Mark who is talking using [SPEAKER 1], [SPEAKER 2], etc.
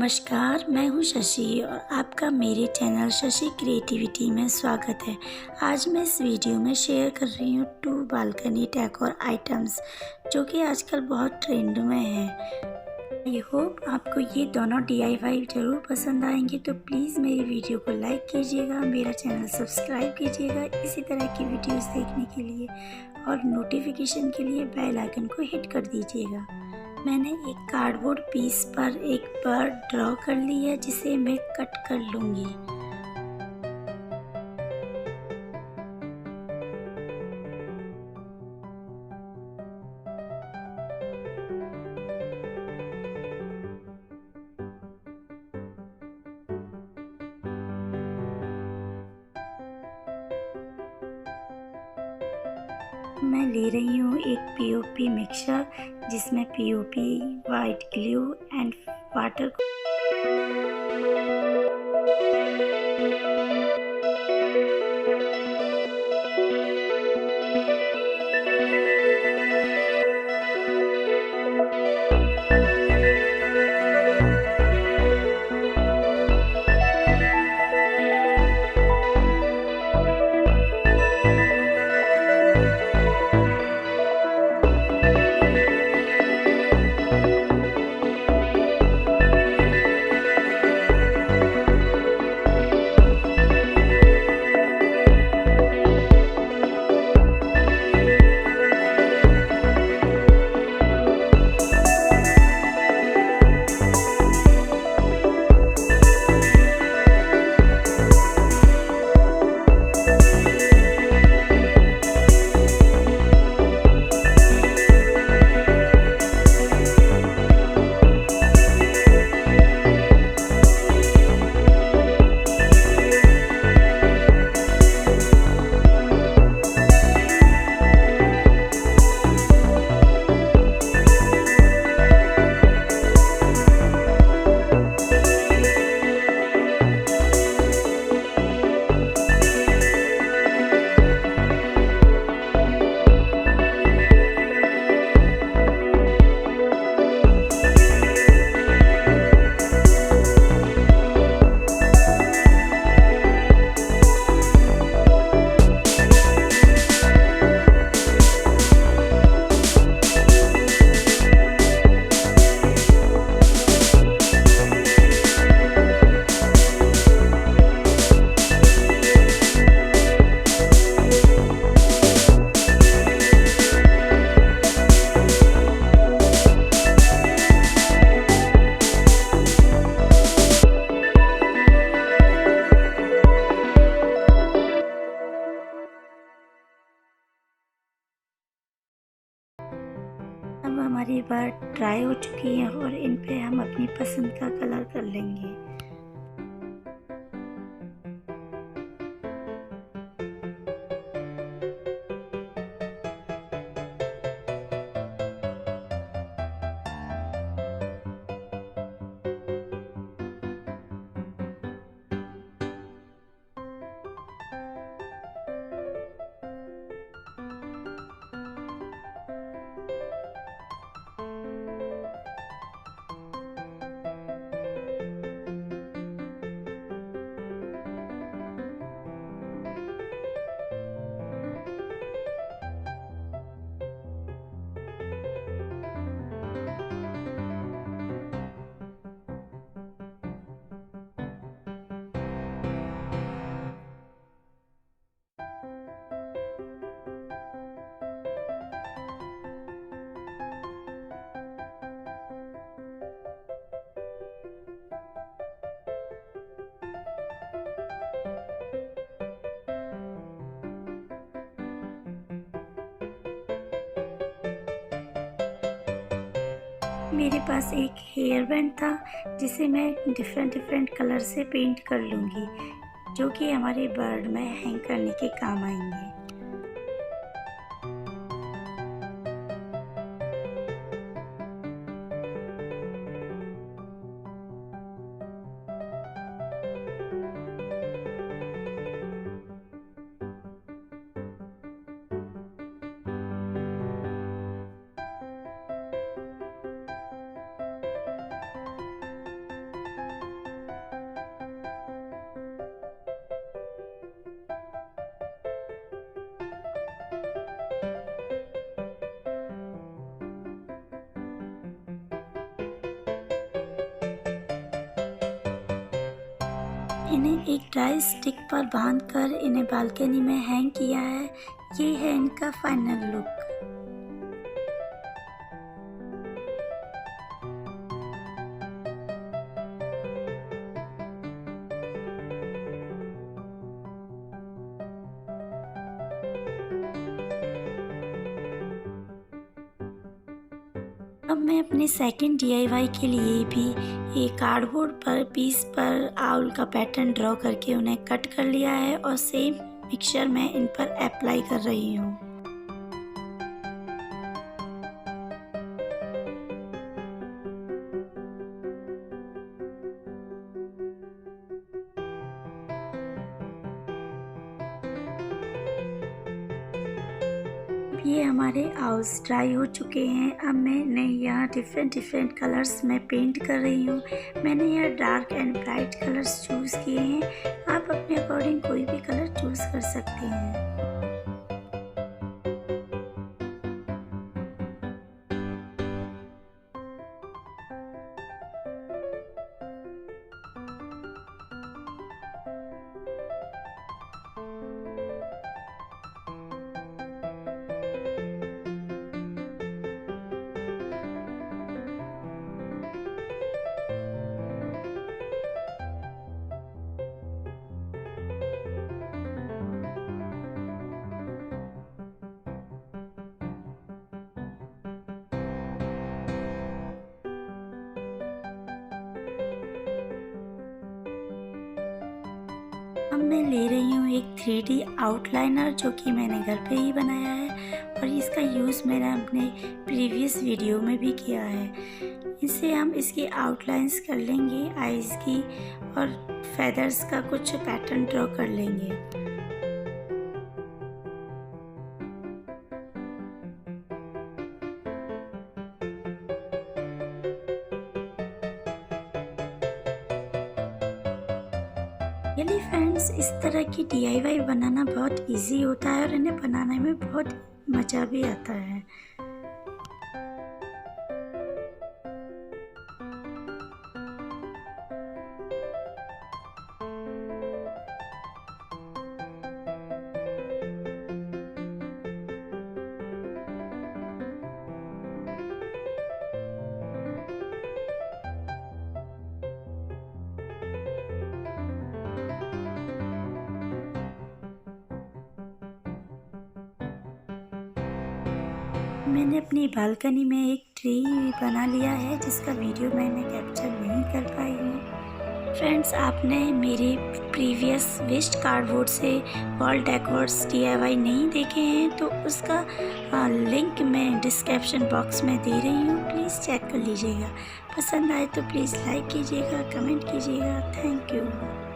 [SPEAKER 1] नमस्कार, मैं हूँ शशि और आपका मेरे चैनल शशि क्रिएटिविटी में स्वागत है। आज मैं इस वीडियो में शेयर कर रही हूँ 2 बालकनी डेकोर आइटम्स जो कि आजकल बहुत ट्रेंड में है। आई होप आपको ये दोनों DIY ज़रूर पसंद आएंगे, तो प्लीज़ मेरी वीडियो को लाइक कीजिएगा, मेरा चैनल सब्सक्राइब कीजिएगा इसी तरह की वीडियोस देखने के लिए, और नोटिफिकेशन के लिए बेल आइकन को हिट कर दीजिएगा। मैंने एक कार्डबोर्ड पीस पर एक बर्ड ड्रॉ कर ली है जिसे मैं कट कर लूँगी। मैं ले रही हूँ एक POP मिक्सचर जिसमें POP, white glue and water अब हमारी बार ड्राई हो चुकी है और इन पे हम अपनी पसंद का कलर कर लेंगे। मेरे पास एक हेयर बैंड था जिसे मैं डिफरेंट कलर से पेंट कर लूँगी, जो कि हमारे बर्ड में हैंग करने के काम आएंगे। इन्हें एक ड्राई स्टिक पर बांधकर इन्हें बालकनी में हैंग किया है। ये है इनका फाइनल लुक। अब मैं अपने सेकंड DIY के लिए भी एक कार्डबोर्ड पर पीस पर आउल का पैटर्न ड्रॉ करके उन्हें कट कर लिया है और सेम मिक्सचर मैं इन पर अप्लाई कर रही हूँ। ये हमारे आउल्स ड्राई हो चुके हैं। अब मैं यहाँ डिफरेंट कलर्स में पेंट कर रही हूँ। मैंने यहाँ dark and bright colours choose किए हैं। आप अपने अकॉर्डिंग कोई भी कलर चूज़ कर सकते हैं। अब मैं ले रही हूँ एक 3D आउटलाइनर जो कि मैंने घर पे ही बनाया है और इसका यूज़ मैंने अपने प्रीवियस वीडियो में भी किया है। इससे हम इसकी आउटलाइंस कर लेंगे, आईज की और फेदर्स का कुछ पैटर्न ड्रॉ कर लेंगे। चलिए फ्रेंड्स, इस तरह की DIY बनाना बहुत इजी होता है और इन्हें बनाने में बहुत मज़ा भी आता है। मैंने अपनी बालकनी में एक ट्री बना लिया है जिसका वीडियो मैंने कैप्चर नहीं कर पाई हूँ। फ्रेंड्स, आपने मेरे प्रीवियस वेस्ट कार्डबोर्ड से वॉल डेकोर्स DIY नहीं देखे हैं तो उसका लिंक मैं डिस्क्रिप्शन बॉक्स में दे रही हूँ, प्लीज़ चेक कर लीजिएगा। पसंद आए तो प्लीज़ लाइक कीजिएगा, कमेंट कीजिएगा। Thank you.